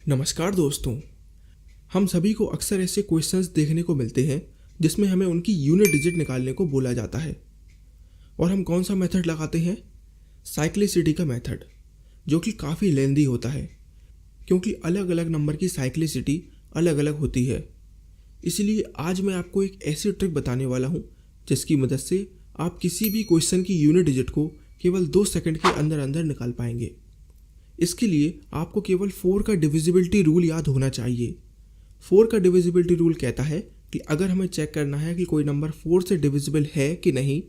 नमस्कार दोस्तों। हम सभी को अक्सर ऐसे क्वेश्चंस देखने को मिलते हैं जिसमें हमें उनकी यूनिट डिजिट निकालने को बोला जाता है और हम कौन सा मेथड लगाते हैं? साइक्लिसिटी का मेथड, जो कि काफ़ी लेंदी होता है क्योंकि अलग अलग नंबर की साइक्लिसिटी अलग अलग होती है। इसलिए आज मैं आपको एक ऐसी ट्रिक बताने वाला हूँ जिसकी मदद से आप किसी भी क्वेश्चन की यूनिट डिजिट को केवल 2 सेकंड के अंदर अंदर निकाल पाएंगे। इसके लिए आपको केवल 4 का डिविजिबिलिटी रूल याद होना चाहिए। 4 का डिविजिबिलिटी रूल कहता है कि अगर हमें चेक करना है कि कोई नंबर 4 से डिविजिबल है कि नहीं,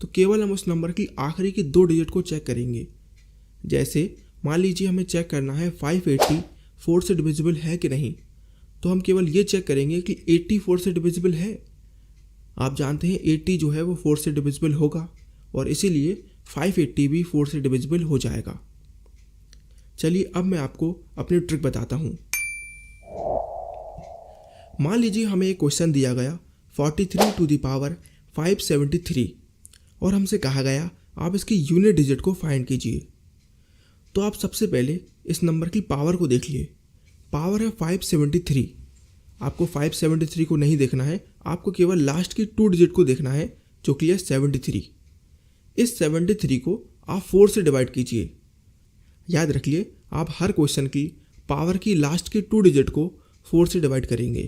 तो केवल हम उस नंबर की आखिरी की 2 डिजिट को चेक करेंगे। जैसे मान लीजिए हमें चेक करना है 580 4 से डिविजिबल है कि नहीं, तो हम केवल ये चेक करेंगे कि 80 4 से डिविजिबल है। आप जानते हैं 80 जो है वो 4 से डिविजिबल होगा और इसीलिए 580 भी 4 से डिविजिबल हो जाएगा। चलिए अब मैं आपको अपनी ट्रिक बताता हूँ। मान लीजिए हमें एक क्वेश्चन दिया गया 43 टू द पावर 573 और हमसे कहा गया आप इसकी यूनिट डिजिट को फाइंड कीजिए। तो आप सबसे पहले इस नंबर की पावर को देख लिए। पावर है 573। आपको 573 को नहीं देखना है, आपको केवल लास्ट की 2 डिजिट को देखना है जो कि है 73। इस 73 को आप 4 से डिवाइड कीजिए। याद रखिए, आप हर क्वेश्चन की पावर की लास्ट की 2 डिजिट को 4 से डिवाइड करेंगे,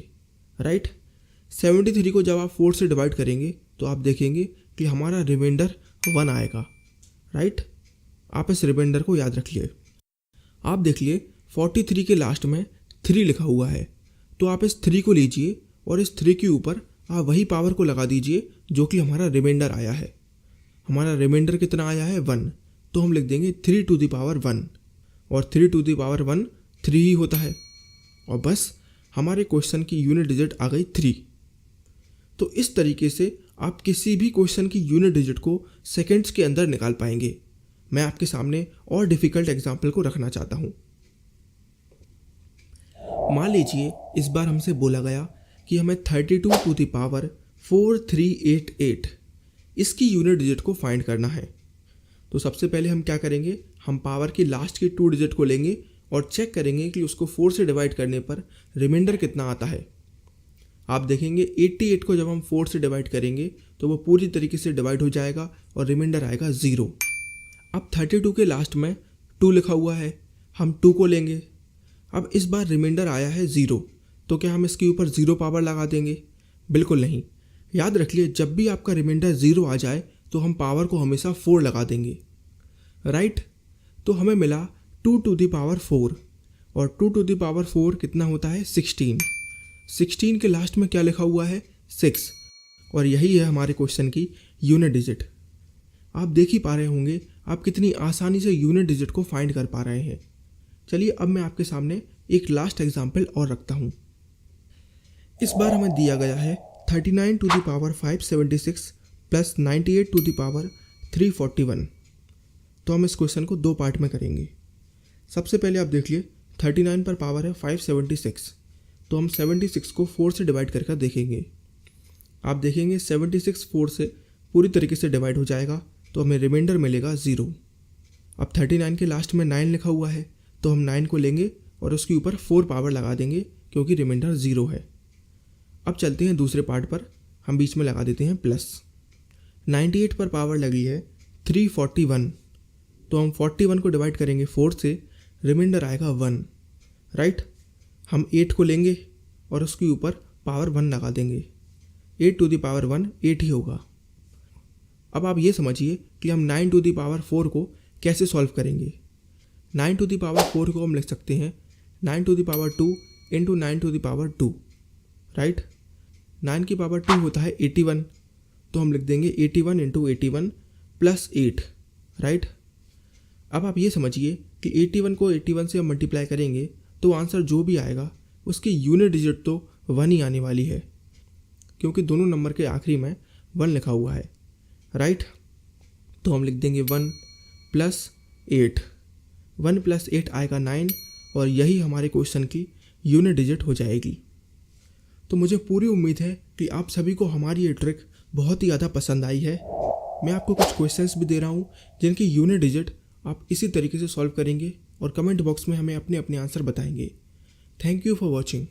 राइट। 73 को जब आप 4 से डिवाइड करेंगे तो आप देखेंगे कि हमारा रिमाइंडर 1 आएगा, राइट। आप इस रिमाइंडर को याद रखिए। आप देखिए 43 के लास्ट में 3 लिखा हुआ है, तो आप इस 3 को लीजिए और इस 3 के ऊपर आप वही पावर को लगा दीजिए जो कि हमारा रिमाइंडर आया है। हमारा रिमाइंडर कितना आया है? 1। तो हम लिख देंगे 3 टू द पावर 1 और 3 टू द पावर 1 3 ही होता है और बस हमारे क्वेश्चन की यूनिट डिजिट आ गई 3। तो इस तरीके से आप किसी भी क्वेश्चन की यूनिट डिजिट को सेकंड्स के अंदर निकाल पाएंगे। मैं आपके सामने और डिफ़िकल्ट एग्जाम्पल को रखना चाहता हूँ। मान लीजिए इस बार हमसे बोला गया कि हमें 32 टू द पावर 4388 इसकी यूनिट डिजिट को फाइंड करना है। तो सबसे पहले हम क्या करेंगे, हम पावर की लास्ट की 2 डिजिट को लेंगे और चेक करेंगे कि उसको 4 से डिवाइड करने पर रिमाइंडर कितना आता है। आप देखेंगे 88 को जब हम 4 से डिवाइड करेंगे तो वो पूरी तरीके से डिवाइड हो जाएगा और रिमाइंडर आएगा 0। अब 32 के लास्ट में 2 लिखा हुआ है, हम 2 को लेंगे। अब इस बार रिमाइंडर आया है 0, तो क्या हम इसके ऊपर 0 पावर लगा देंगे? बिल्कुल नहीं। याद रखिए, जब भी आपका रिमाइंडर 0 आ जाए तो हम पावर को हमेशा 4 लगा देंगे, राइट। तो हमें मिला 2 टू द पावर 4 और 2 टू द पावर 4 कितना होता है? 16। 16 के लास्ट में क्या लिखा हुआ है? 6 और यही है हमारे क्वेश्चन की यूनिट डिजिट। आप देख ही पा रहे होंगे आप कितनी आसानी से यूनिट डिजिट को फाइंड कर पा रहे हैं। चलिए अब मैं आपके सामने एक लास्ट एग्जाम्पल और रखता हूँ। इस बार हमें दिया गया है 39 to the power 576 plus 98 to the power 341। तो हम इस क्वेश्चन को 2 पार्ट में करेंगे। सबसे पहले आप देख लिए 39 पर पावर है 576, तो हम 76 को 4 से डिवाइड करके देखेंगे। आप देखेंगे 76 4 से पूरी तरीके से डिवाइड हो जाएगा तो हमें रिमाइंडर मिलेगा 0। अब 39 के लास्ट में 9 लिखा हुआ है, तो हम 9 को लेंगे और उसके ऊपर 4 पावर लगा देंगे क्योंकि रिमाइंडर 0 है। अब चलते हैं दूसरे पार्ट पर, हम बीच में लगा देते हैं प्लस। 98 पर पावर लगी है 341, तो हम 41 को डिवाइड करेंगे 4 से, रिमाइंडर आएगा 1, राइट। हम 8 को लेंगे और उसके ऊपर पावर 1 लगा देंगे। 8 टू द पावर 1 8 ही होगा। अब आप ये समझिए कि हम 9 टू द पावर 4 को कैसे सॉल्व करेंगे। 9 टू द पावर 4 को हम लिख सकते हैं 9 to the power 2 into 9 to the power 2, right. 9 की पावर 2 होता है 81, तो हम लिख देंगे 81 इंटू 81 प्लस 8, राइट। अब आप ये समझिए कि 81 को 81 से हम मल्टीप्लाई करेंगे तो आंसर जो भी आएगा उसकी यूनिट डिजिट तो 1 ही आने वाली है क्योंकि दोनों नंबर के आखिरी में 1 लिखा हुआ है, राइट। तो हम लिख देंगे 1 प्लस 8, 1 प्लस 8 आएगा 9 और यही हमारे क्वेश्चन की यूनिट डिजिट हो जाएगी। तो मुझे पूरी उम्मीद है कि आप सभी को हमारी ये ट्रिक बहुत ही ज़्यादा पसंद आई है। मैं आपको कुछ क्वेश्चंस भी दे रहा हूँ जिनकी यूनिट डिजिट आप इसी तरीके से सॉल्व करेंगे और कमेंट बॉक्स में हमें अपने अपने आंसर बताएंगे। Thank you for watching.